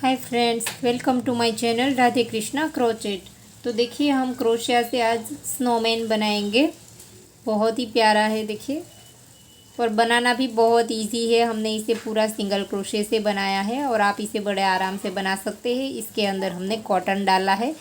Hi friends, welcome to my channel Radhe Krishna crochet. तो देखिए, हम क्रोशिया से आज स्नोमैन बनाएंगे। बहुत ही प्यारा है देखिए, और बनाना भी बहुत इजी है। हमने इसे पूरा सिंगल क्रोशे से बनाया है और आप इसे बड़े आराम से बना सकते हैं। इसके अंदर हमने कॉटन डाला है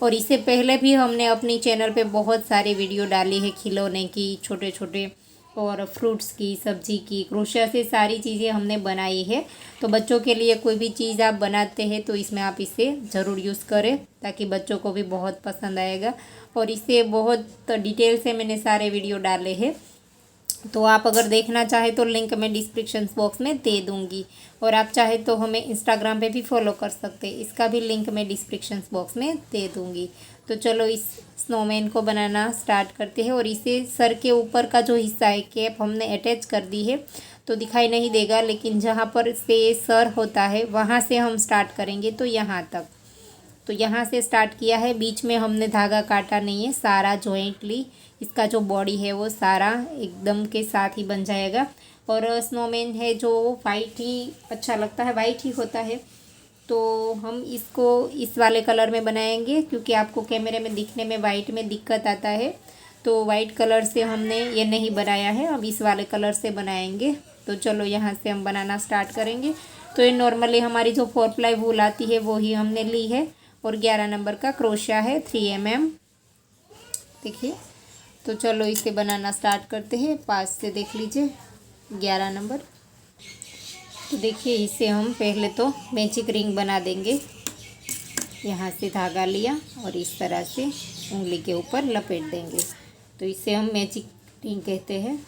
और इससे पहले भी हमने अपनी चैनल पे बहुत सारे वीडियो डाली है, खिलौने की, छोटे छोटे और फ्रूट्स की, सब्जी की, क्रोशिया से सारी चीज़ें हमने बनाई है। तो बच्चों के लिए कोई भी चीज़ आप बनाते हैं तो इसमें आप इसे ज़रूर यूज़ करें, ताकि बच्चों को भी बहुत पसंद आएगा। और इसे बहुत डिटेल से मैंने सारे वीडियो डाले हैं, तो आप अगर देखना चाहें तो लिंक मैं डिस्क्रिप्शन बॉक्स में दे दूँगी। और आप चाहे तो हमें इंस्टाग्राम पे भी फॉलो कर सकते हैं, इसका भी लिंक मैं डिस्क्रिप्शन बॉक्स में दे दूँगी। तो चलो इस स्नोमैन को बनाना स्टार्ट करते हैं। और इसे सर के ऊपर का जो हिस्सा है, कैप हमने अटैच कर दी है तो दिखाई नहीं देगा, लेकिन जहाँ पर से सर होता है वहाँ से हम स्टार्ट करेंगे। तो यहाँ तक, तो यहाँ से स्टार्ट किया है, बीच में हमने धागा काटा नहीं है। सारा जॉइंटली इसका जो बॉडी है वो सारा एकदम के साथ ही बन जाएगा। और स्नोमैन है जो वाइट ही अच्छा लगता है, वाइट ही होता है। तो हम इसको इस वाले कलर में बनाएंगे, क्योंकि आपको कैमरे में दिखने में वाइट में दिक्कत आता है। तो वाइट कलर से हमने ये नहीं बनाया है, अब इस वाले कलर से बनाएंगे। तो चलो यहाँ से हम बनाना स्टार्ट करेंगे। तो ये नॉर्मली हमारी जो 4 प्लाई वूल आती है वो ही हमने ली है, और 11 नंबर का क्रोशिया है 3 mm। देखिए, तो चलो इसे बनाना स्टार्ट करते हैं। पास से देख लीजिए 11 नंबर। तो देखिए, इसे हम पहले तो मैजिक रिंग बना देंगे। यहाँ से धागा लिया और इस तरह से उंगली के ऊपर लपेट देंगे, तो इसे हम मैजिक रिंग कहते हैं।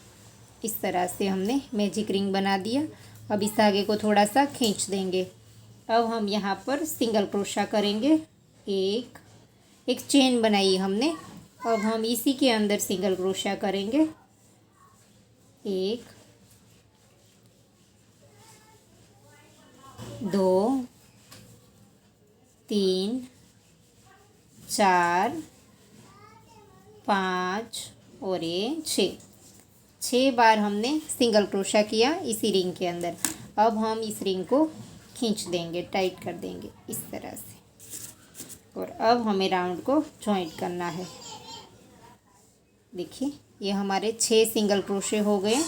इस तरह से हमने मैजिक रिंग बना दिया। अब इस धागे को थोड़ा सा खींच देंगे। अब हम यहाँ पर सिंगल क्रोशा करेंगे। एक चेन बनाई हमने, अब हम इसी के अंदर सिंगल क्रोशा करेंगे। 1 2 3 4 5 और ये 6 बार हमने सिंगल क्रोशा किया इसी रिंग के अंदर। अब हम इस रिंग को खींच देंगे, टाइट कर देंगे इस तरह से। और अब हमें राउंड को जॉइंट करना है। देखिए, ये हमारे 6 सिंगल क्रोशे हो गए।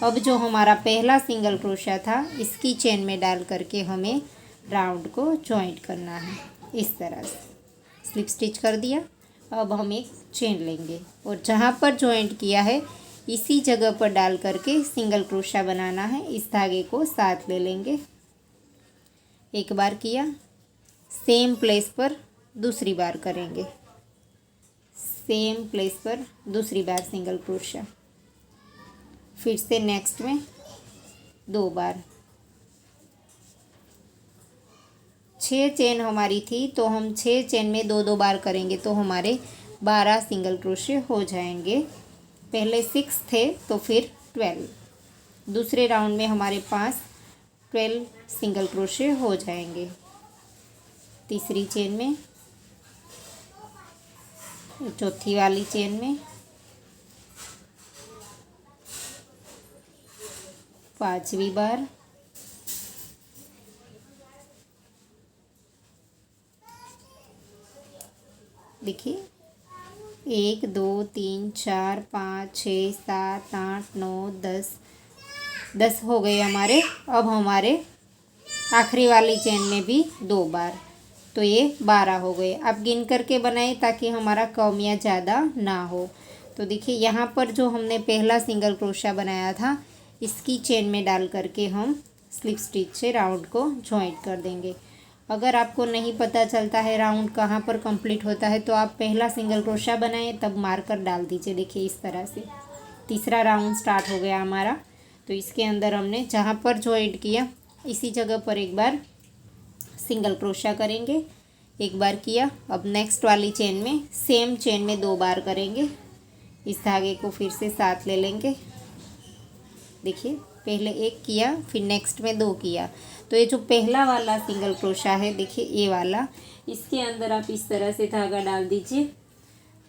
अब जो हमारा पहला सिंगल क्रोशा था, इसकी चेन में डाल करके हमें राउंड को जॉइंट करना है इस तरह से। स्लिप स्टिच कर दिया। अब हम एक चेन लेंगे और जहाँ पर जॉइंट किया है इसी जगह पर डाल करके सिंगल क्रोशा बनाना है। इस धागे को साथ ले लेंगे। एक बार किया, सेम प्लेस पर दूसरी बार करेंगे। सेम प्लेस पर दूसरी बार सिंगल क्रोशा, फिर से नेक्स्ट में 2 बार। 6 चेन हमारी थी, तो हम 6 चेन में 2 बार करेंगे, तो हमारे 12 सिंगल क्रोशे हो जाएंगे। पहले 6 थे तो फिर 12। दूसरे राउंड में हमारे पास 12 सिंगल क्रोशे हो जाएंगे। तीसरी चेन में, चौथी वाली चेन में, 5वीं बार, देखिए 1 2 3 4 5 6 7 8 9 10 हो गए हमारे। अब हमारे आखिरी वाली चेन में भी 2 बार, तो ये 12 हो गए। अब गिन करके बनाए ताकि हमारा कम या ज़्यादा ना हो। तो देखिए, यहाँ पर जो हमने पहला सिंगल क्रोशा बनाया था, इसकी चेन में डाल करके हम स्लिप स्टिच से राउंड को जॉइंट कर देंगे। अगर आपको नहीं पता चलता है राउंड कहाँ पर कंप्लीट होता है, तो आप पहला सिंगल क्रोशा बनाएं तब मार्कर डाल दीजिए। देखिए इस तरह से तीसरा राउंड स्टार्ट हो गया हमारा। तो इसके अंदर हमने जहाँ पर जॉइंट किया इसी जगह पर एक बार सिंगल क्रोशा करेंगे। एक बार किया, अब नेक्स्ट वाली चेन में सेम चेन में 2 बार करेंगे। इस धागे को फिर से साथ ले लेंगे। देखिए, पहले 1 किया, फिर नेक्स्ट में 2 किया। तो ये जो पहला वाला सिंगल क्रोशा है, देखिए ये वाला, इसके अंदर आप इस तरह से धागा डाल दीजिए,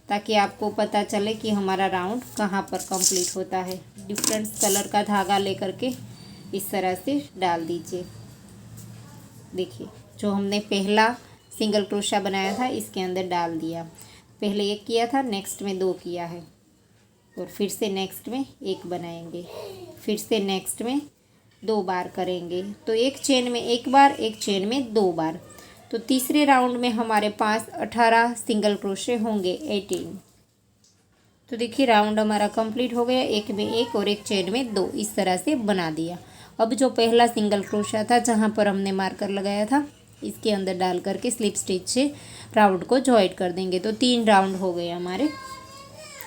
ताकि आपको पता चले कि हमारा राउंड कहाँ पर कंप्लीट होता है। डिफरेंट कलर का धागा लेकर के इस तरह से डाल दीजिए। देखिए जो हमने पहला सिंगल क्रोशा बनाया था इसके अंदर डाल दिया। पहले एक किया था, नेक्स्ट में 2 किया है, और फिर से नेक्स्ट में 1 बनाएंगे, फिर से नेक्स्ट में 2 बार करेंगे। तो एक चेन में 1 बार, एक चेन में 2 बार। तो तीसरे राउंड में हमारे पास 18 सिंगल क्रोशे होंगे, 18। तो देखिए राउंड हमारा कंप्लीट हो गया। एक में 1 और एक चेन में 2, इस तरह से बना दिया। अब जो पहला सिंगल क्रोशा था जहाँ पर हमने मार्कर लगाया था, इसके अंदर डाल करके स्लिप स्टिच से राउंड को जॉइंट कर देंगे। तो 3 राउंड हो गए हमारे।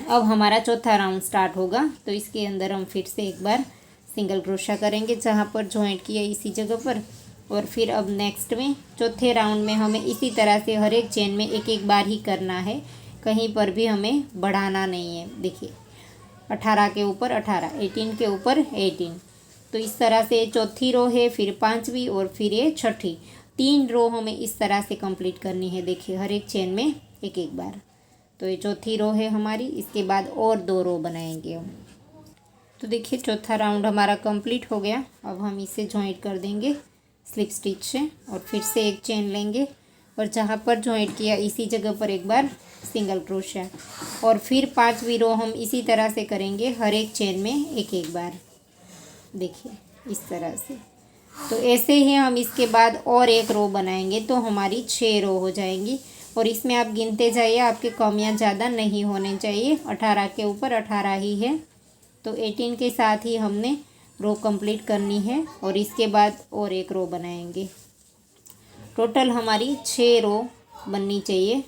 अब हमारा चौथा राउंड स्टार्ट होगा। तो इसके अंदर हम फिर से एक बार सिंगल क्रोशा करेंगे जहाँ पर जॉइंट किया इसी जगह पर, और फिर अब नेक्स्ट में चौथे राउंड में हमें इसी तरह से हर एक चेन में एक एक बार ही करना है, कहीं पर भी हमें बढ़ाना नहीं है। देखिए 18 के ऊपर 18, 18 के ऊपर 18। तो इस तरह से चौथी रो है, फिर 5वीं और फिर ये छठी। 3 रो हमें इस तरह से कंप्लीट करनी है। देखिए हर एक चेन में एक एक बार। तो ये चौथी रो है हमारी। इसके बाद और 2 रो बनाएंगे हम। तो देखिए चौथा राउंड हमारा कंप्लीट हो गया। अब हम इसे जॉइंट कर देंगे स्लिप स्टिच से, और फिर से एक चेन लेंगे और जहाँ पर जॉइंट किया इसी जगह पर एक बार सिंगल क्रोशा, और फिर 5वीं रो हम इसी तरह से करेंगे, हर एक चेन में एक एक बार। देखिए इस तरह से। तो ऐसे ही हम इसके बाद और एक रो बनाएंगे तो हमारी 6 रो हो जाएंगी। और इसमें आप गिनते जाइए, आपके कमियां ज़्यादा नहीं होने चाहिए। 18 के ऊपर 18 ही है, तो 18 के साथ ही हमने रो कंप्लीट करनी है, और इसके बाद और एक रो बनाएंगे। टोटल हमारी 6 रो बननी चाहिए।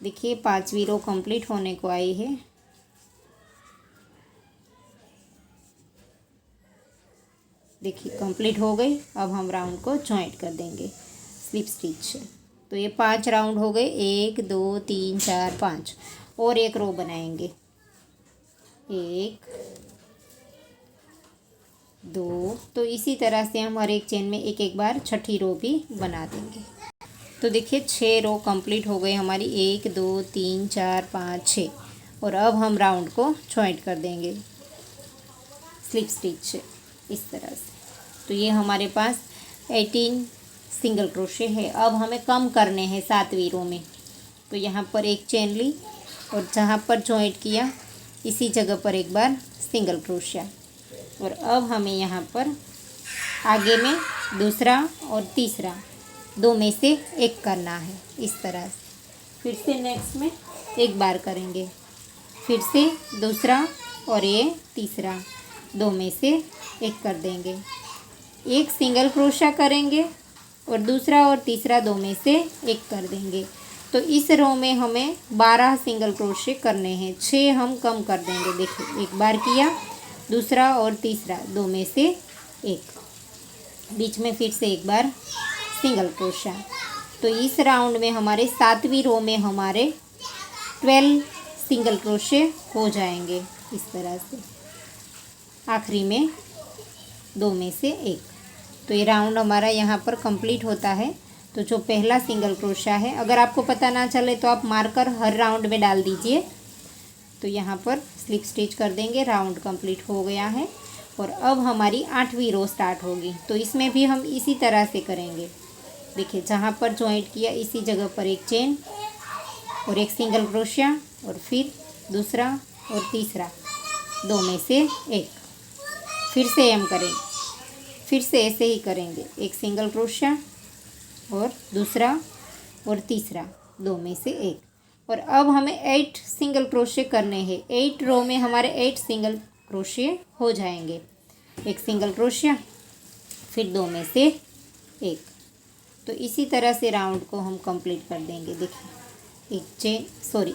देखिए 5वीं रो कंप्लीट होने को आई है। देखिए कंप्लीट हो गई। अब हम राउंड को जॉइंट कर देंगे स्लिप स्टिच से। तो ये 5 राउंड हो गए, 1 2 3 4 5। और एक रो बनाएंगे, 1 2। तो इसी तरह से हम हर एक चेन में एक एक बार छठी रो भी बना देंगे। तो देखिए 6 रो कंप्लीट हो गई हमारी, 1 2 3 4 5 6। और अब हम राउंड को जॉइंट कर देंगे स्लिप स्टिच से इस तरह से। तो ये हमारे पास 18 सिंगल क्रोशे है। अब हमें कम करने हैं 7वीं रो में। तो यहाँ पर एक चेन ली और जहाँ पर जॉइंट किया इसी जगह पर एक बार सिंगल क्रोशिया, और अब हमें यहाँ पर आगे में दूसरा और तीसरा 2 में से एक करना है इस तरह से। फिर से नेक्स्ट में एक बार करेंगे, फिर से दूसरा और ये तीसरा 2 में से एक कर देंगे, एक सिंगल क्रोशा करेंगे और दूसरा और तीसरा 2 में से एक कर देंगे। तो इस रो में हमें 12 सिंगल क्रोशे करने हैं, 6 हम कम कर देंगे। देखिए एक बार किया, दूसरा और तीसरा 2 में से एक, बीच में फिर से एक बार सिंगल क्रोशा। तो इस राउंड में हमारे 7वीं रो में हमारे 12 सिंगल क्रोशे हो जाएंगे इस तरह से, आखिरी में 2 में से एक। तो ये राउंड हमारा यहाँ पर कंप्लीट होता है। तो जो पहला सिंगल क्रोशा है, अगर आपको पता ना चले तो आप मार्कर हर राउंड में डाल दीजिए। तो यहाँ पर स्लिप स्टिच कर देंगे, राउंड कंप्लीट हो गया है। और अब हमारी 8वीं रो स्टार्ट होगी। तो इसमें भी हम इसी तरह से करेंगे। देखिए जहाँ पर जॉइंट किया इसी जगह पर एक चेन और एक सिंगल क्रोशिया, और फिर दूसरा और तीसरा 2 में से एक। फिर से हम करेंगे, फिर से ऐसे ही करेंगे, एक सिंगल क्रोशिया और दूसरा और तीसरा 2 में से एक। और अब हमें 8 सिंगल क्रोशे करने हैं। 8 रो में हमारे 8 सिंगल क्रोशे हो जाएंगे, एक सिंगल क्रोशिया फिर 2 में से एक। तो इसी तरह से राउंड को हम कंप्लीट कर देंगे। देखिए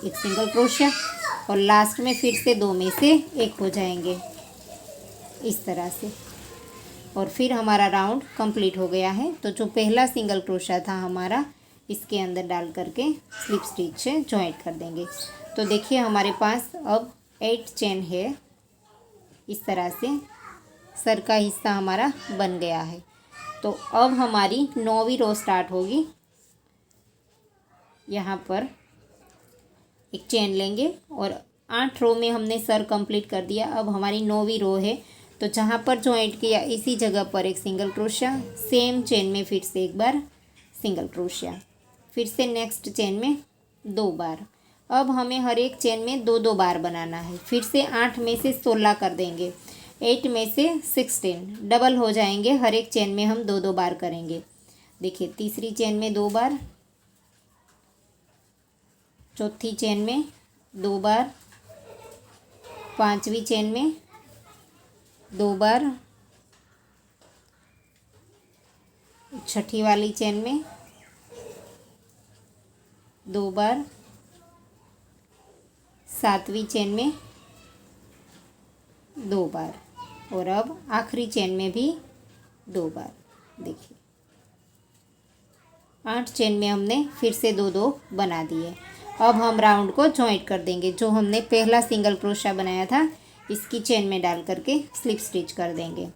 एक सिंगल क्रोशिया और लास्ट में फिर से 2 में से एक हो जाएंगे इस तरह से। और फिर हमारा राउंड कंप्लीट हो गया है। तो जो पहला सिंगल क्रोशा था हमारा, इसके अंदर डाल करके स्लिप स्टिच से जॉइंट कर देंगे। तो देखिए हमारे पास अब 8 चेन है इस तरह से, सर का हिस्सा हमारा बन गया है। तो अब हमारी 9वीं रो स्टार्ट होगी। यहाँ पर एक चेन लेंगे और 8 रो में हमने सर कंप्लीट कर दिया। अब हमारी 9वीं रो है। तो तो जहाँ पर जॉइंट किया इसी जगह पर एक सिंगल क्रोशिया, सेम चेन में फिर से एक बार सिंगल क्रोशिया, फिर से नेक्स्ट चेन में 2 बार। अब हमें हर एक चेन में 2 2 बार बनाना है। फिर से 8 में से 16 कर देंगे, 8 में से 16, डबल हो जाएंगे। हर एक चेन में हम 2 2 बार करेंगे। देखिए तीसरी चेन में 2 बार, चौथी चेन में 2 बार, पांचवी चेन में 2 बार, छठी वाली चेन में 2 बार, सातवीं चेन में 2 बार, और अब आखिरी चेन में भी 2 बार। देखिए 8 चेन में हमने फिर से 2 2 बना दिए। अब हम राउंड को जॉइंट कर देंगे। जो हमने पहला सिंगल क्रोशिया बनाया था इसकी चेन में डाल करके स्लिप स्टिच कर देंगे।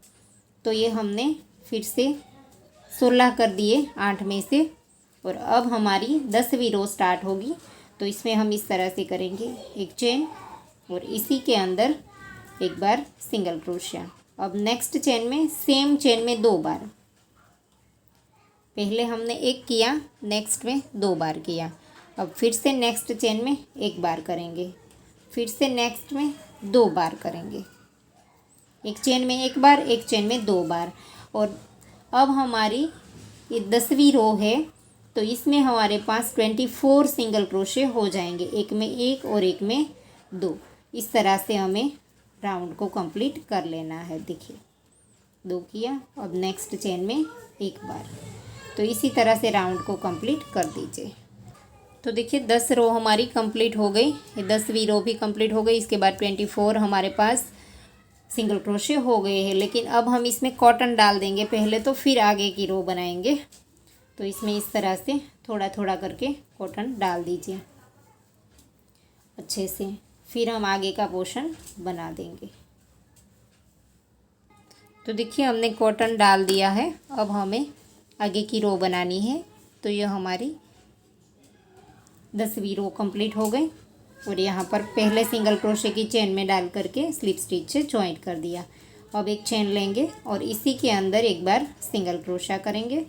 तो ये हमने फिर से 16 कर दिए 8 में से, और अब हमारी 10वीं रो स्टार्ट होगी। तो इसमें हम इस तरह से करेंगे, एक चेन और इसी के अंदर एक बार सिंगल क्रोशिया। अब नेक्स्ट चेन में सेम चेन में 2 बार, पहले हमने एक किया, नेक्स्ट में 2 बार किया। अब फिर से नेक्स्ट चेन में 1 बार करेंगे, फिर से नेक्स्ट में 2 बार करेंगे, एक चेन में 1 बार, एक चेन में 2 बार। और अब हमारी ये 10वीं रो है, तो इसमें हमारे पास 24 सिंगल क्रोशे हो जाएंगे, एक में 1 और एक में 2। इस तरह से हमें राउंड को कंप्लीट कर लेना है। देखिए 2 किया, अब नेक्स्ट चेन में 1 बार। तो इसी तरह से राउंड को कंप्लीट कर दीजिए। तो देखिए 10 रो हमारी कंप्लीट हो गई, ये 10वीं रो भी कंप्लीट हो गई। इसके बाद 24 हमारे पास सिंगल क्रोशे हो गए हैं। लेकिन अब हम इसमें कॉटन डाल देंगे पहले, तो फिर आगे की रो बनाएंगे। तो इसमें इस तरह से थोड़ा थोड़ा करके कॉटन डाल दीजिए अच्छे से, फिर हम आगे का पोर्शन बना देंगे। तो देखिए हमने कॉटन डाल दिया है। अब हमें आगे की रो बनानी है। तो ये हमारी 10वीं रो कंप्लीट हो गई, और यहाँ पर पहले सिंगल क्रोशे की चेन में डाल करके स्लिप स्टिच से जॉइंट कर दिया। अब एक चेन लेंगे और इसी के अंदर एक बार सिंगल क्रोशा करेंगे,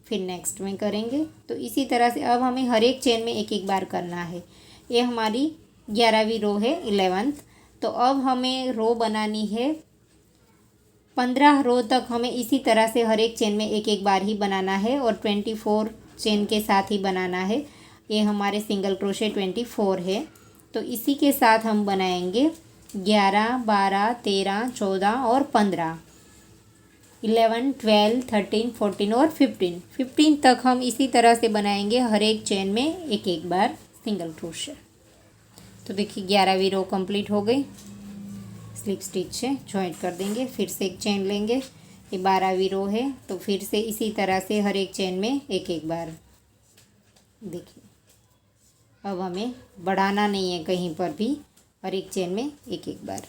फिर नेक्स्ट में करेंगे। तो इसी तरह से अब हमें हर एक चेन में एक एक बार करना है। ये हमारी 11वीं रो है, 11th। तो अब हमें रो बनानी है 15 रो तक। हमें इसी तरह से हर एक चेन में एक एक बार ही बनाना है, और 24 चेन के साथ ही बनाना है। ये हमारे सिंगल क्रोशे 24 है। तो इसी के साथ हम बनाएंगे 11, 12, 13, 14 और 15, 11, 12, 13, 14 और 15 तक हम इसी तरह से बनाएंगे हर एक चेन में एक एक बार सिंगल क्रोशे। तो देखिए 11वीं रो कंप्लीट हो गई, स्लिप स्टिच से जॉइंट कर देंगे, फिर से एक चेन लेंगे। ये 12वीं रो है, तो फिर से इसी तरह से हर एक चेन में एक एक बार। देखिए अब हमें बढ़ाना नहीं है कहीं पर भी, हर एक चेन में एक एक बार।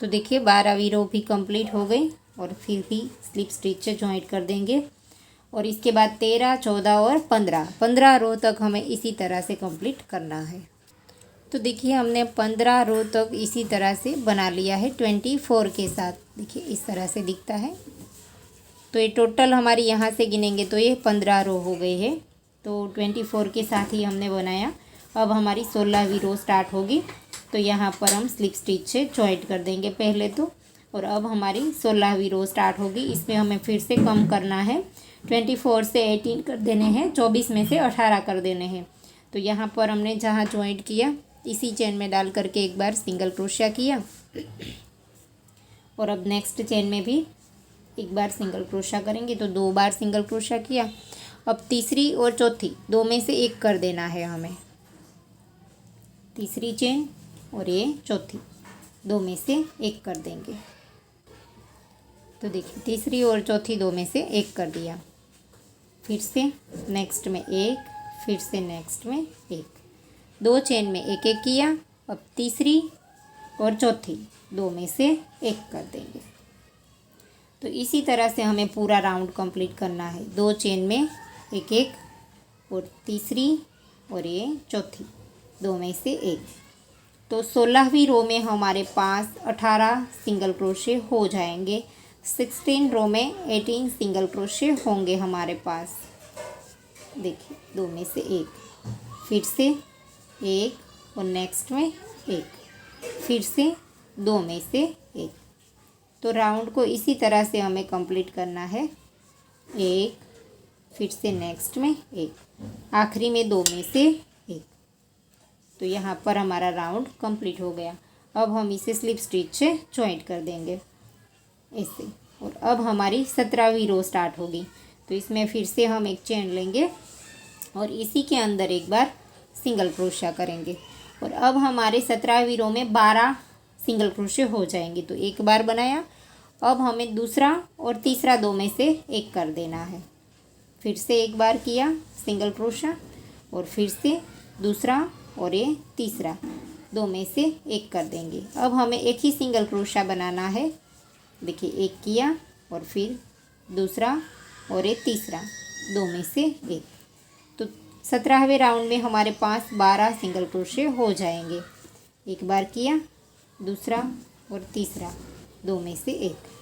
तो देखिए 12वीं रो भी कंप्लीट हो गई, और फिर भी स्लिप स्टिच से जॉइंट कर देंगे। और इसके बाद 13, 14 और 15 रो तक हमें इसी तरह से कंप्लीट करना है। तो देखिए हमने 15 रो तक इसी तरह से बना लिया है 24 के साथ। देखिए इस तरह से दिखता है। तो ये टोटल हमारी यहाँ से गिनेंगे तो ये 15 रो हो गई है। तो 24 के साथ ही हमने बनाया। अब हमारी 16वीं रो स्टार्ट होगी। तो यहाँ पर हम स्लिप स्टिच से जॉइंट कर देंगे पहले तो, और अब हमारी 16वीं रो स्टार्ट होगी। इसमें हमें फिर से कम करना है, 24 से 18 कर देने हैं, 24 में से 18 कर देने हैं। तो यहाँ पर हमने जहाँ जॉइंट किया इसी चेन में डाल करके एक बार सिंगल क्रोशिया किया, और अब नेक्स्ट चेन में भी एक बार सिंगल क्रोशिया करेंगे। तो 2 बार सिंगल क्रोशिया किया। अब तीसरी और चौथी 2 में से एक कर देना है हमें, तीसरी चेन और ये चौथी 2 में से एक कर देंगे। तो देखिए तीसरी और चौथी 2 में से एक कर दिया, फिर से नेक्स्ट में एक, फिर से नेक्स्ट में एक, 2 चेन में एक एक किया। अब तीसरी और चौथी 2 में से एक कर देंगे। तो इसी तरह से हमें पूरा राउंड कंप्लीट करना है। 2 चेन में एक एक, और तीसरी और ये चौथी 2 में से एक, तो 16वीं रो में हमारे पास 18 सिंगल क्रोशे हो जाएंगे। 16 रो में 18 सिंगल क्रोशे होंगे हमारे पास। देखिए, दो में से एक, फिर से एक और नेक्स्ट में एक, फिर से दो में से एक। तो राउंड को इसी तरह से हमें कंप्लीट करना है। एक, फिर से नेक्स्ट में एक, आखिरी में दो में से एक। तो यहाँ पर हमारा राउंड कंप्लीट हो गया। अब हम इसे स्लिप स्टिच से जॉइंट कर देंगे ऐसे। और अब हमारी 17वीं रो स्टार्ट होगी। तो इसमें फिर से हम एक चेन लेंगे और इसी के अंदर एक बार सिंगल क्रोशा करेंगे। और अब हमारे 17वीं रो में 12 सिंगल क्रोशे हो जाएंगे। तो एक बार बनाया, अब हमें दूसरा और तीसरा दो में से एक कर देना है। फिर से एक बार किया सिंगल क्रोशा और फिर से दूसरा और ये तीसरा, दो में से एक कर देंगे। अब हमें एक ही सिंगल क्रोशा बनाना है। देखिए, एक किया और फिर दूसरा और ये तीसरा, दो में से एक। तो 17वें राउंड में हमारे पास 12 सिंगल क्रोशे हो जाएंगे। एक बार किया, दूसरा और तीसरा, दो में से एक।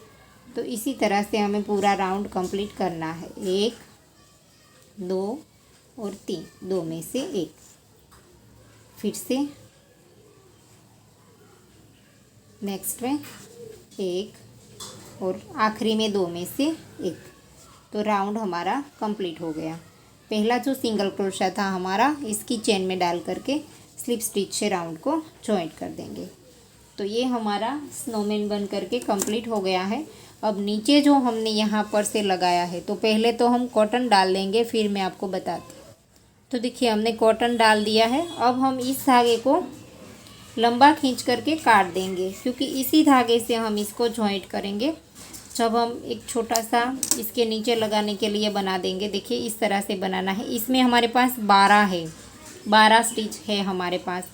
तो इसी तरह से हमें पूरा राउंड कंप्लीट करना है। एक, दो और तीन, दो में से एक, फिर से नेक्स्ट में एक और आखिरी में दो में से एक। तो राउंड हमारा कंप्लीट हो गया। पहला जो सिंगल क्रोशा था हमारा, इसकी चेन में डाल करके स्लिप स्टिच से राउंड को जॉइंट कर देंगे। तो ये हमारा स्नोमैन बन करके कंप्लीट हो गया है। अब नीचे जो हमने यहाँ पर से लगाया है, तो पहले तो हम कॉटन डाल देंगे, फिर मैं आपको बताती हूँ। तो देखिए, हमने कॉटन डाल दिया है। अब हम इस धागे को लंबा खींच करके काट देंगे, क्योंकि इसी धागे से हम इसको जॉइंट करेंगे। जब हम एक छोटा सा इसके नीचे लगाने के लिए बना देंगे, देखिए इस तरह से बनाना है। इसमें हमारे पास 12 है, 12 स्टिच है हमारे पास।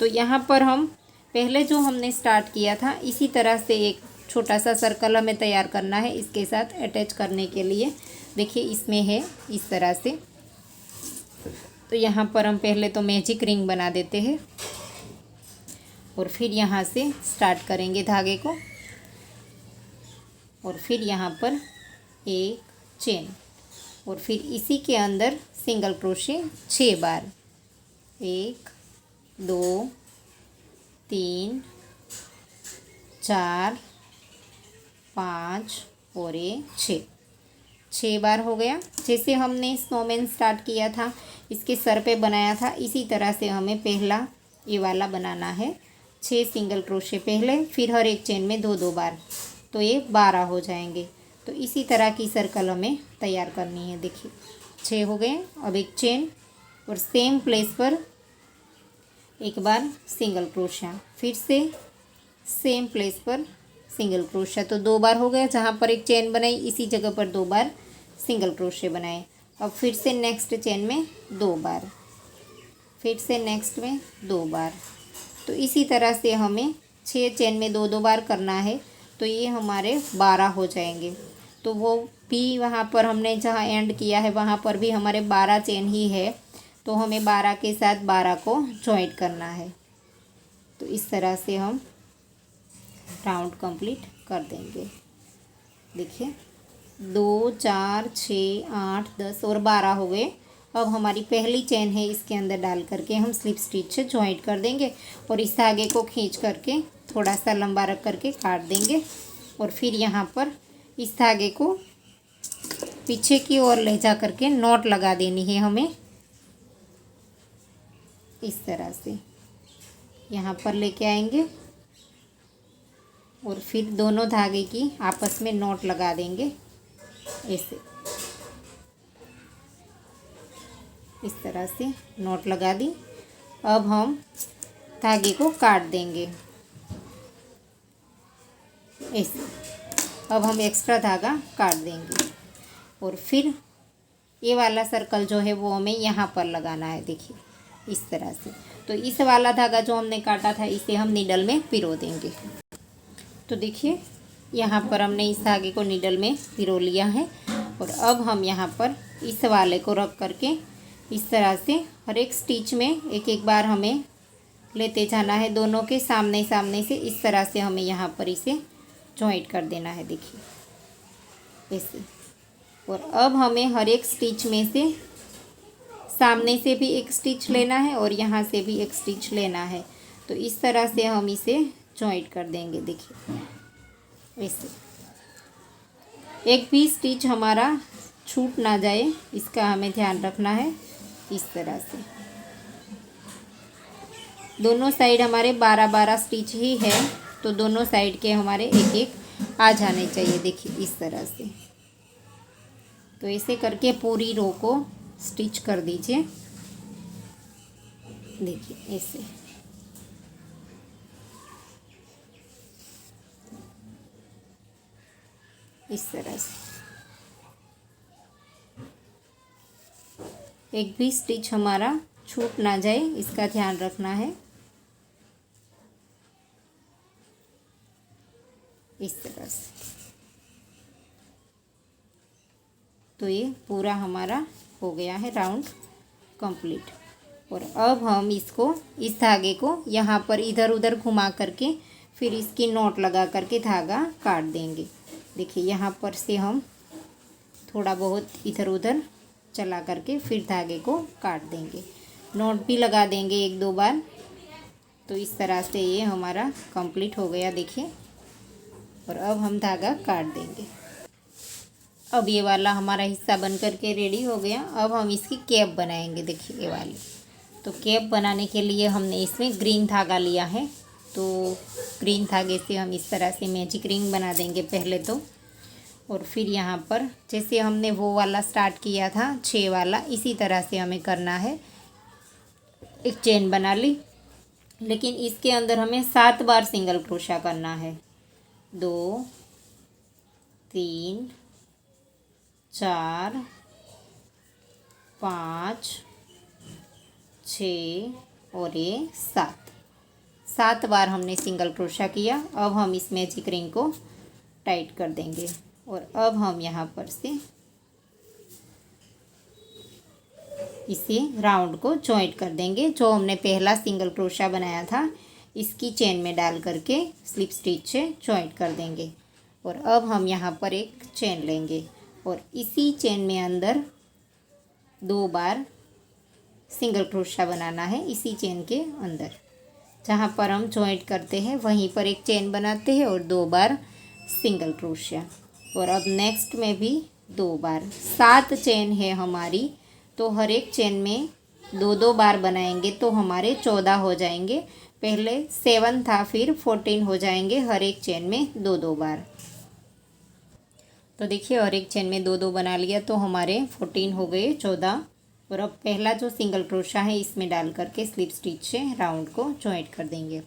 तो यहाँ पर हम पहले जो हमने स्टार्ट किया था, इसी तरह से एक छोटा सा सर्कल हमें तैयार करना है इसके साथ अटैच करने के लिए। देखिए, इसमें है इस तरह से। तो यहाँ पर हम पहले तो मैजिक रिंग बना देते हैं और फिर यहाँ से स्टार्ट करेंगे धागे को। और फिर यहाँ पर एक चेन और फिर इसी के अंदर सिंगल क्रोशे 6 बार। 1, 2, 3, 4, 5 और ये 6 बार हो गया। जैसे हमने स्नोमैन स्टार्ट किया था, इसके सर पे बनाया था, इसी तरह से हमें पहला ये वाला बनाना है। 6 सिंगल क्रोशे पहले, फिर हर एक चेन में 2-2 बार, तो ये 12 हो जाएंगे। तो इसी तरह की सर्कल हमें तैयार करनी है। देखिए, 6 हो गए। अब एक चेन और सेम प्लेस पर एक बार सिंगल क्रोशा, फिर से सेम प्लेस पर सिंगल क्रोशा। तो 2 बार हो गया। जहाँ पर एक चेन बनाई, इसी जगह पर 2 बार सिंगल क्रोशे बनाए। अब फिर से नेक्स्ट चेन में 2 बार, फिर से नेक्स्ट में 2 बार। तो इसी तरह से हमें 6 चेन में 2-2 बार करना है। तो ये हमारे 12 हो जाएंगे। तो वो भी वहाँ पर हमने जहाँ एंड किया है, वहाँ पर भी हमारे 12 चेन ही है। तो हमें 12 के साथ 12 को जॉइंट करना है। तो इस तरह से हम राउंड कंप्लीट कर देंगे। देखिए, 2, 4, 6, 8, 10 और 12 हो गए। अब हमारी पहली चेन है, इसके अंदर डाल करके हम स्लिप स्टिच से जॉइंट कर देंगे और इस धागे को खींच करके थोड़ा सा लंबा रख करके काट देंगे। और फिर यहाँ पर इस धागे को पीछे की ओर ले जा करके नॉट लगा देनी है हमें। इस तरह से यहाँ पर लेके आएंगे और फिर दोनों धागे की आपस में नॉट लगा देंगे ऐसे। इस तरह से नॉट लगा दी। अब हम धागे को काट देंगे ऐसे। अब हम एक्स्ट्रा धागा काट देंगे और फिर ये वाला सर्कल जो है वो हमें यहाँ पर लगाना है। देखिए, इस तरह से। तो इस वाला धागा जो हमने काटा था, इसे हम नीडल में पिरो देंगे। तो देखिए, यहाँ पर हमने इस धागे को नीडल में पिरो लिया है और अब हम यहाँ पर इस वाले को रख करके इस तरह से हर एक स्टिच में एक एक बार हमें लेते जाना है दोनों के सामने सामने से। इस तरह से हमें यहाँ पर इसे जॉइंट कर देना है, देखिए ऐसे। और अब हमें हर एक स्टिच में से सामने से भी एक स्टिच लेना है और यहाँ से भी एक स्टिच लेना है। तो इस तरह से हम इसे जॉइंट कर देंगे, देखिए ऐसे। एक भी स्टिच हमारा छूट ना जाए, इसका हमें ध्यान रखना है। इस तरह से दोनों साइड हमारे 12-12 स्टिच ही है, तो दोनों साइड के हमारे एक एक आ जाने चाहिए, देखिए इस तरह से। तो ऐसे करके पूरी रो को स्टिच कर दीजिए, देखिए ऐसे। इस तरह से एक भी स्टिच हमारा छूट ना जाए, इसका ध्यान रखना है। इस तरह से तो ये पूरा हमारा हो गया है राउंड कंप्लीट। और अब हम इसको, इस धागे को यहाँ पर इधर उधर घुमा करके फिर इसकी नॉट लगा करके धागा काट देंगे। देखिए यहाँ पर से हम थोड़ा बहुत इधर उधर चला करके फिर धागे को काट देंगे, नॉट भी लगा देंगे 1-2 बार। तो इस तरह से ये हमारा कंप्लीट हो गया, देखिए। और अब हम धागा काट देंगे। अब ये वाला हमारा हिस्सा बन करके रेडी हो गया। अब हम इसकी कैप बनाएंगे, देखिए ये वाली। तो कैप बनाने के लिए हमने इसमें ग्रीन धागा लिया है। तो ग्रीन धागे से हम इस तरह से मैजिक रिंग बना देंगे पहले तो। और फिर यहाँ पर जैसे हमने वो वाला स्टार्ट किया था 6 वाला, इसी तरह से हमें करना है। एक चेन बना ली, लेकिन इसके अंदर हमें 7 बार सिंगल क्रोशा करना है। 2 3 4 5 6 और ये 7 बार हमने सिंगल क्रोशा किया। अब हम इस मैजिक रिंग को टाइट कर देंगे। और अब हम यहाँ पर से इसे राउंड को जॉइंट कर देंगे। जो हमने पहला सिंगल क्रोशा बनाया था, इसकी चेन में डाल करके स्लिप स्टिच से जॉइंट कर देंगे। और अब हम यहाँ पर एक चेन लेंगे और इसी चेन में अंदर 2 बार सिंगल क्रोशा बनाना है। इसी चेन के अंदर जहाँ पर हम जॉइंट करते हैं वहीं पर एक चेन बनाते हैं और 2 बार सिंगल क्रोशा। और अब नेक्स्ट में भी 2 बार। 7 चेन है हमारी, तो हर एक चेन में 2-2 बार बनाएंगे तो हमारे 14 हो जाएंगे। पहले 7 था, फिर 14 हो जाएंगे हर एक चेन में 2-2 बार। तो देखिए हर एक चेन में 2-2 बना लिया तो हमारे 14 हो गए 14। और अब पहला जो सिंगल क्रोशा है इसमें डाल करके स्लिप स्टिच से राउंड को जॉइंट कर देंगे।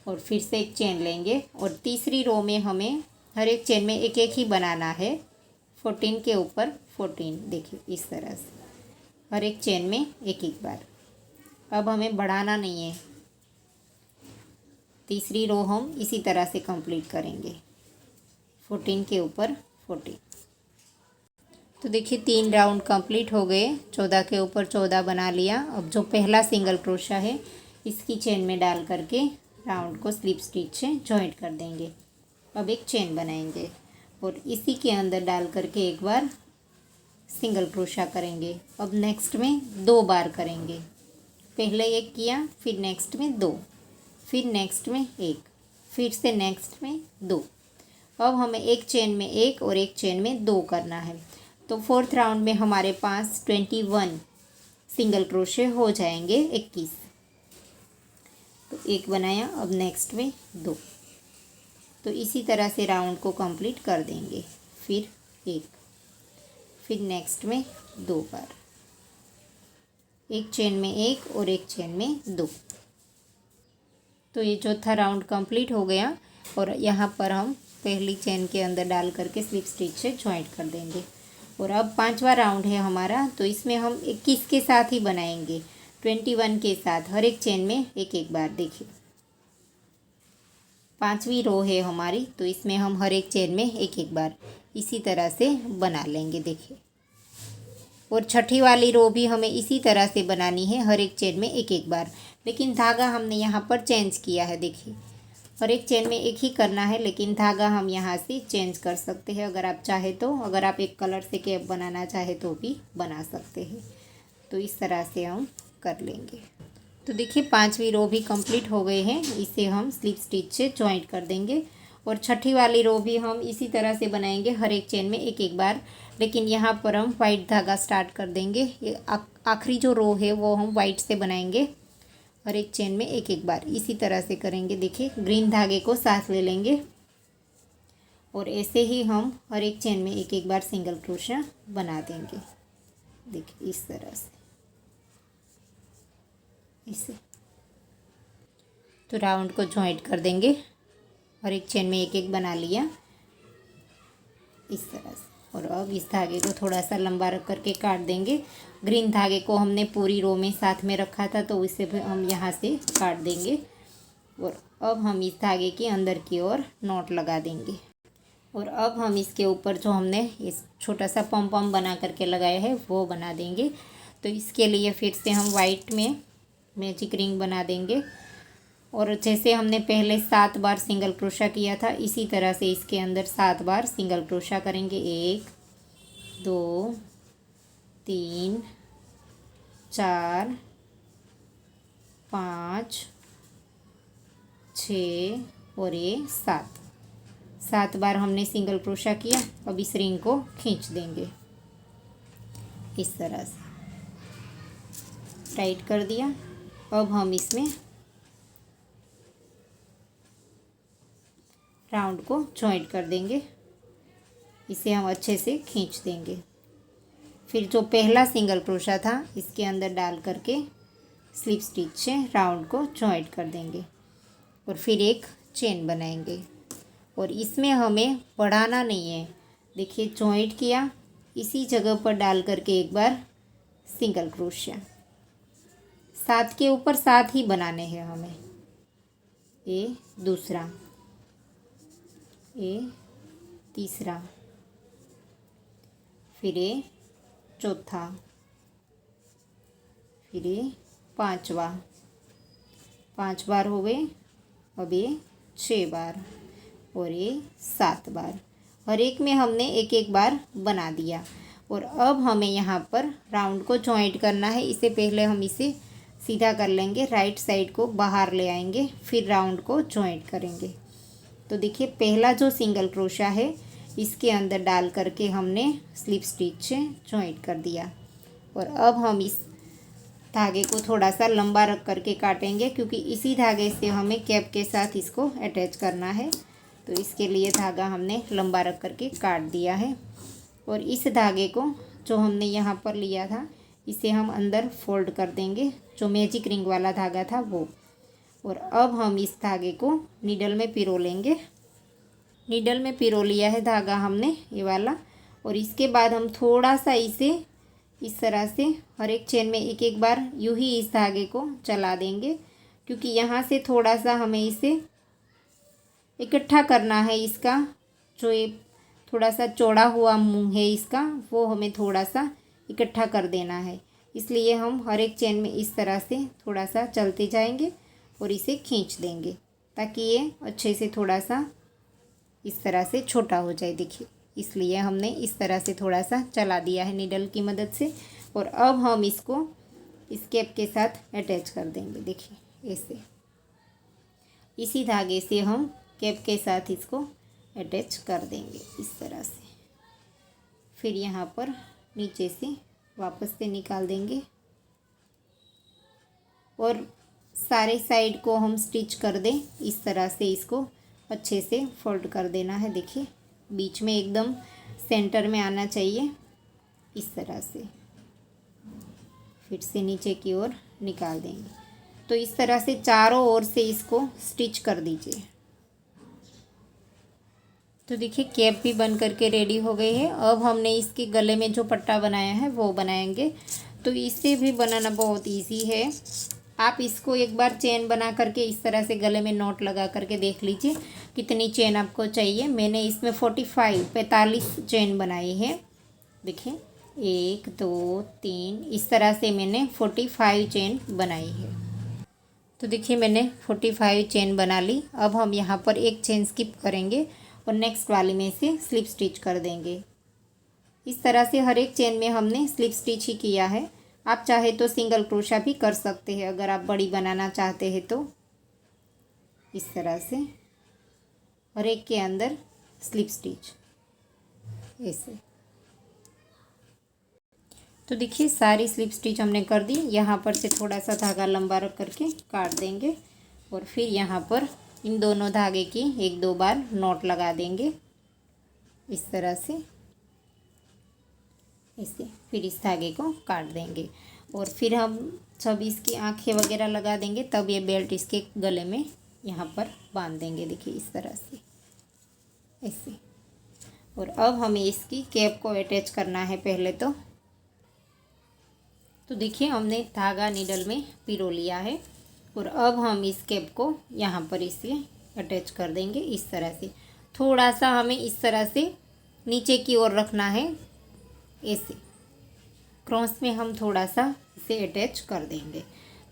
और फिर से एक चेन लेंगे और तीसरी रो में हमें हर एक चेन में एक एक ही बनाना है। 14 के ऊपर 14, देखिए इस तरह से हर एक चेन में एक एक बार। अब हमें बढ़ाना नहीं है, तीसरी रो हम इसी तरह से कंप्लीट करेंगे। 14 के ऊपर 14। तो देखिए 3 राउंड कंप्लीट हो गए। 14 के ऊपर 14 बना लिया। अब जो पहला सिंगल क्रोशा है इसकी चेन में डाल करके राउंड को स्लिप स्टिच से जॉइंट कर देंगे। अब एक चेन बनाएंगे और इसी के अंदर डाल करके एक बार सिंगल क्रोशा करेंगे। अब नेक्स्ट में 2 बार करेंगे। पहले एक किया, फिर नेक्स्ट में 2, फिर नेक्स्ट में 1, फिर से नेक्स्ट में 2। अब हमें एक चेन में 1 और एक चेन में 2 करना है। तो 4th राउंड में हमारे पास 21 सिंगल क्रोशे हो जाएंगे, 21। तो एक बनाया, अब नेक्स्ट में 2। तो इसी तरह से राउंड को कंप्लीट कर देंगे। फिर 1, फिर नेक्स्ट में 2 बार, एक चेन में 1 और एक चेन में 2। तो ये चौथा राउंड कंप्लीट हो गया। और यहाँ पर हम पहली चेन के अंदर डाल करके स्लिप स्टिच से जॉइंट कर देंगे। और अब 5वां राउंड है हमारा, तो इसमें हम 21 के साथ ही बनाएंगे, 21 के साथ हर एक चेन में एक एक बार। देखिए 5वीं रो है हमारी, तो इसमें हम हर एक चेन में एक एक बार इसी तरह से बना लेंगे, देखिए। और 6ठी वाली रो भी हमें इसी तरह से बनानी है, हर एक चेन में एक एक बार। लेकिन धागा हमने यहाँ पर चेंज किया है। देखिए, और एक चेन में एक ही करना है, लेकिन धागा हम यहाँ से चेंज कर सकते हैं अगर आप चाहे तो। अगर आप एक कलर से कैप बनाना चाहे तो भी बना सकते हैं। तो इस तरह से हम कर लेंगे। तो देखिए, 5वीं रो भी कंप्लीट हो गए हैं। इसे हम स्लिप स्टिच से जॉइंट कर देंगे और छठी वाली रो भी हम इसी तरह से बनाएंगे, हर एक चेन में एक एक बार। लेकिन यहाँ पर हम वाइट धागा स्टार्ट कर देंगे। ये आखिरी जो रो है वो हम वाइट से बनाएंगे, हर एक चेन में एक एक बार इसी तरह से करेंगे। देखिए, ग्रीन धागे को साथ ले लेंगे और ऐसे ही हम हर एक चेन में एक एक बार सिंगल क्रोशिया बना देंगे। देखिए, इस तरह से इसे तो राउंड को जॉइंट कर देंगे, और एक चेन में एक एक बना लिया इस तरह से। और अब इस धागे को थोड़ा सा लंबा रख करके काट देंगे। ग्रीन धागे को हमने पूरी रो में साथ में रखा था, तो इसे भी हम यहाँ से काट देंगे। और अब हम इस धागे के अंदर की ओर नॉट लगा देंगे। और अब हम इसके ऊपर जो हमने इस छोटा सा पम पम बना करके लगाया है वो बना देंगे। तो इसके लिए फिर से हम वाइट में मैजिक रिंग बना देंगे, और जैसे हमने पहले 7 बार सिंगल क्रोशा किया था, इसी तरह से इसके अंदर 7 बार सिंगल क्रोशा करेंगे। 1 2 3 4 5 6 और ये 7 बार हमने सिंगल क्रोशा किया। अब इस रिंग को खींच देंगे इस तरह से, टाइट कर दिया। अब हम इसमें राउंड को जॉइंट कर देंगे, इसे हम अच्छे से खींच देंगे। फिर जो पहला सिंगल क्रोशा था इसके अंदर डाल करके स्लिप स्टिच से राउंड को जॉइंट कर देंगे, और फिर एक चेन बनाएंगे। और इसमें हमें बढ़ाना नहीं है। देखिए, जॉइंट किया, इसी जगह पर डाल करके एक बार सिंगल क्रोशिया, 7 के ऊपर 7 ही बनाने हैं हमें। ये दूसरा, ये तीसरा, फिर ये चौथा, फिर ये 5वां, 5 बार हो गए। अब ये 6 बार और ये 7 बार, हर एक में हमने एक एक बार बना दिया। और अब हमें यहाँ पर राउंड को जॉइंट करना है। इससे पहले हम इसे सीधा कर लेंगे, राइट साइड को बाहर ले आएंगे, फिर राउंड को जॉइंट करेंगे। तो देखिए, पहला जो सिंगल क्रोशा है इसके अंदर डाल करके हमने स्लिप स्टिच से जॉइंट कर दिया। और अब हम इस धागे को थोड़ा सा लंबा रख करके काटेंगे, क्योंकि इसी धागे से हमें कैप के साथ इसको अटैच करना है। तो इसके लिए धागा हमने लंबा रख करके काट दिया है। और इस धागे को जो हमने यहाँ पर लिया था इसे हम अंदर फोल्ड कर देंगे, जो मैजिक रिंग वाला धागा था वो। और अब हम इस धागे को नीडल में पिरो लेंगे। नीडल में पिरो लिया है धागा हमने ये वाला, और इसके बाद हम थोड़ा सा इसे इस तरह से हर एक चेन में एक एक बार यूं ही इस धागे को चला देंगे, क्योंकि यहाँ से थोड़ा सा हमें इसे इकट्ठा करना है। इसका जो ये थोड़ा सा चौड़ा हुआ मुंह है इसका, वो हमें थोड़ा सा इकट्ठा कर देना है। इसलिए हम हर एक चेन में इस तरह से थोड़ा सा चलते जाएंगे और इसे खींच देंगे, ताकि ये अच्छे से थोड़ा सा इस तरह से छोटा हो जाए। देखिए, इसलिए हमने इस तरह से थोड़ा सा चला दिया है नीडल की मदद से। और अब हम इसको इस कैप के साथ अटैच कर देंगे। देखिए, ऐसे इसी धागे से हम कैप के साथ इसको अटैच कर देंगे इस तरह से। फिर यहाँ पर नीचे से वापस से निकाल देंगे, और सारे साइड को हम स्टिच कर दें इस तरह से। इसको अच्छे से फोल्ड कर देना है। देखिए, बीच में एकदम सेंटर में आना चाहिए इस तरह से। फिर से नीचे की ओर निकाल देंगे। तो इस तरह से चारों ओर से इसको स्टिच कर दीजिए। तो देखिए, कैप भी बन करके रेडी हो गई है। अब हमने इसके गले में जो पट्टा बनाया है वो बनाएंगे। तो इसे भी बनाना बहुत इजी है। आप इसको एक बार चेन बना करके इस तरह से गले में नॉट लगा करके देख लीजिए कितनी चेन आपको चाहिए। मैंने इसमें 45 चेन बनाई है। देखिए, 1 2 3 इस तरह से मैंने 45 चेन बनाई है। तो देखिए मैंने 45 चेन बना ली। अब हम यहाँ पर एक चेन स्किप करेंगे और नेक्स्ट वाली में से स्लिप स्टिच कर देंगे। इस तरह से हर एक चेन में हमने स्लिप स्टिच ही किया है। आप चाहे तो सिंगल क्रोशा भी कर सकते हैं अगर आप बड़ी बनाना चाहते हैं तो। इस तरह से हर एक के अंदर स्लिप स्टिच ऐसे। तो देखिए सारी स्लिप स्टिच हमने कर दी। यहाँ पर से थोड़ा सा धागा लंबा रख करके काट देंगे और फिर यहाँ पर इन दोनों धागे की 1-2 बार नॉट लगा देंगे इस तरह से ऐसे। फिर इस धागे को काट देंगे और फिर हम जब इसकी आँखें वगैरह लगा देंगे तब ये बेल्ट इसके गले में यहाँ पर बांध देंगे। देखिए इस तरह से ऐसे। और अब हमें इसकी कैप को अटैच करना है पहले तो देखिए हमने धागा नीडल में पिरो लिया है और अब हम इस कैप को यहाँ पर इसे अटैच कर देंगे इस तरह से। थोड़ा सा हमें इस तरह से नीचे की ओर रखना है ऐसे। क्रॉस में हम थोड़ा सा इसे अटैच कर देंगे।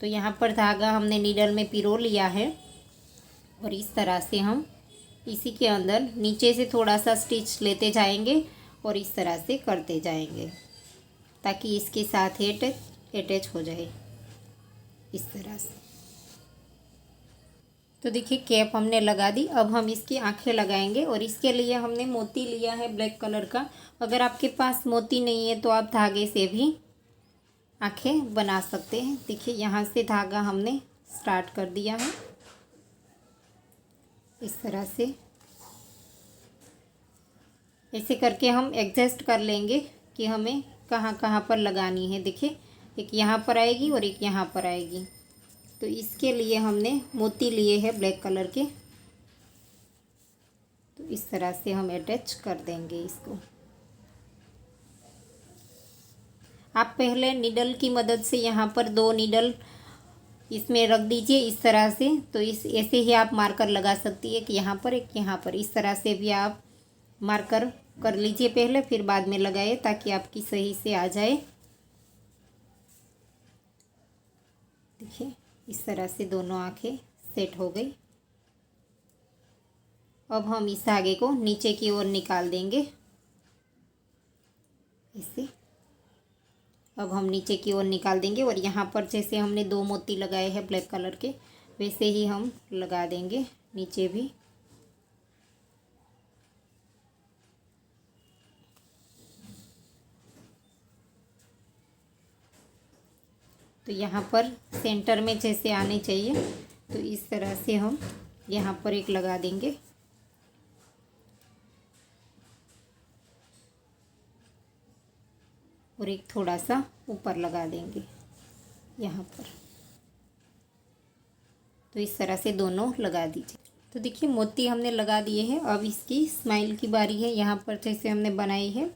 तो यहाँ पर धागा हमने नीडल में पिरो लिया है और इस तरह से हम इसी के अंदर नीचे से थोड़ा सा स्टिच लेते जाएंगे और इस तरह से करते जाएंगे ताकि इसके साथ ही अटैच हो जाए इस तरह से। तो देखिए कैप हमने लगा दी। अब हम इसकी आंखें लगाएंगे और इसके लिए हमने मोती लिया है ब्लैक कलर का। अगर आपके पास मोती नहीं है तो आप धागे से भी आंखें बना सकते हैं। देखिए यहाँ से धागा हमने स्टार्ट कर दिया है इस तरह से। ऐसे करके हम एडजस्ट कर लेंगे कि हमें कहाँ कहाँ पर लगानी है। देखिए एक यहाँ पर आएगी और एक यहाँ पर आएगी। तो इसके लिए हमने मोती लिए हैं ब्लैक कलर के। तो इस तरह से हम अटैच कर देंगे इसको। आप पहले नीडल की मदद से यहाँ पर 2 नीडल इसमें रख दीजिए इस तरह से। तो इस ऐसे ही आप मार्कर लगा सकती है कि यहाँ पर एक यहाँ पर। इस तरह से भी आप मार्कर कर लीजिए पहले, फिर बाद में लगाइए ताकि आपकी सही से आ जाए। देखिए इस तरह से दोनों आंखें सेट हो गई। अब हम इस धागे को नीचे की ओर निकाल देंगे ऐसे। अब हम नीचे की ओर निकाल देंगे और यहाँ पर जैसे हमने 2 मोती लगाए हैं ब्लैक कलर के वैसे ही हम लगा देंगे नीचे भी। तो यहाँ पर सेंटर में जैसे आने चाहिए तो इस तरह से हम यहाँ पर एक लगा देंगे और एक थोड़ा सा ऊपर लगा देंगे यहाँ पर। तो इस तरह से दोनों लगा दीजिए। तो देखिए मोती हमने लगा दिए हैं। अब इसकी स्माइल की बारी है। यहाँ पर जैसे हमने बनाई है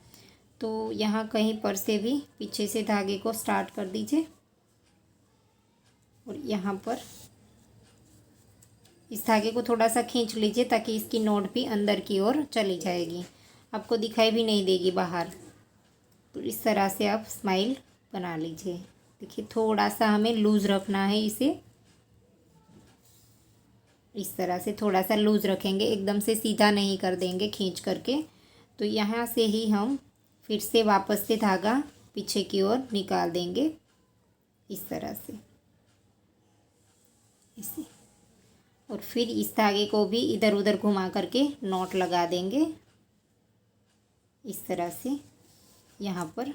तो यहाँ कहीं पर से भी पीछे से धागे को स्टार्ट कर दीजिए और यहाँ पर इस धागे को थोड़ा सा खींच लीजिए ताकि इसकी नोट भी अंदर की ओर चली जाएगी, आपको दिखाई भी नहीं देगी बाहर। तो इस तरह से आप स्माइल बना लीजिए। देखिए थोड़ा सा हमें लूज़ रखना है इसे। इस तरह से थोड़ा सा लूज़ रखेंगे, एकदम से सीधा नहीं कर देंगे खींच करके। तो यहाँ से ही हम फिर से वापस से धागा पीछे की ओर निकाल देंगे इस तरह से इसे। और फिर इस धागे को भी इधर उधर घुमा करके नॉट लगा देंगे इस तरह से। यहाँ पर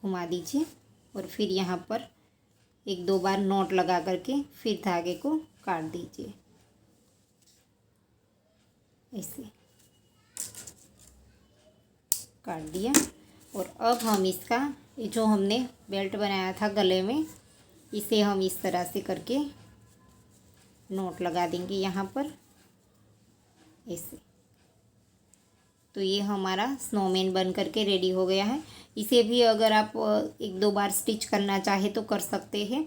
घुमा दीजिए और फिर यहाँ पर 1-2 बार नॉट लगा करके फिर धागे को काट दीजिए ऐसे। काट दिया। और अब हम इसका जो हमने बेल्ट बनाया था गले में इसे हम इस तरह से करके नोट लगा देंगे यहाँ पर ऐसे। तो ये हमारा स्नोमैन बन करके रेडी हो गया है। इसे भी अगर आप 1-2 बार स्टिच करना चाहे तो कर सकते हैं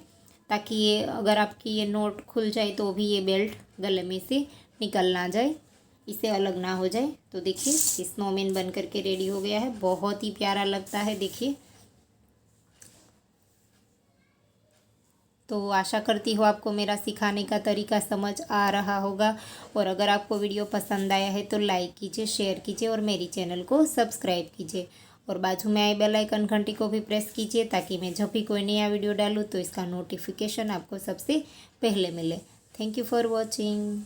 ताकि ये अगर आपकी ये नोट खुल जाए तो भी ये बेल्ट गले में से निकल ना जाए, इसे अलग ना हो जाए। तो देखिए स्नोमैन बन करके रेडी हो गया है। बहुत ही प्यारा लगता है देखिए। तो आशा करती हूँ आपको मेरा सिखाने का तरीका समझ आ रहा होगा। और अगर आपको वीडियो पसंद आया है तो लाइक कीजिए, शेयर कीजिए और मेरी चैनल को सब्सक्राइब कीजिए। और बाजू में आई बेल आइकन घंटी को भी प्रेस कीजिए ताकि मैं जब भी कोई नया वीडियो डालूँ तो इसका नोटिफिकेशन आपको सबसे पहले मिले। Thank you for watching.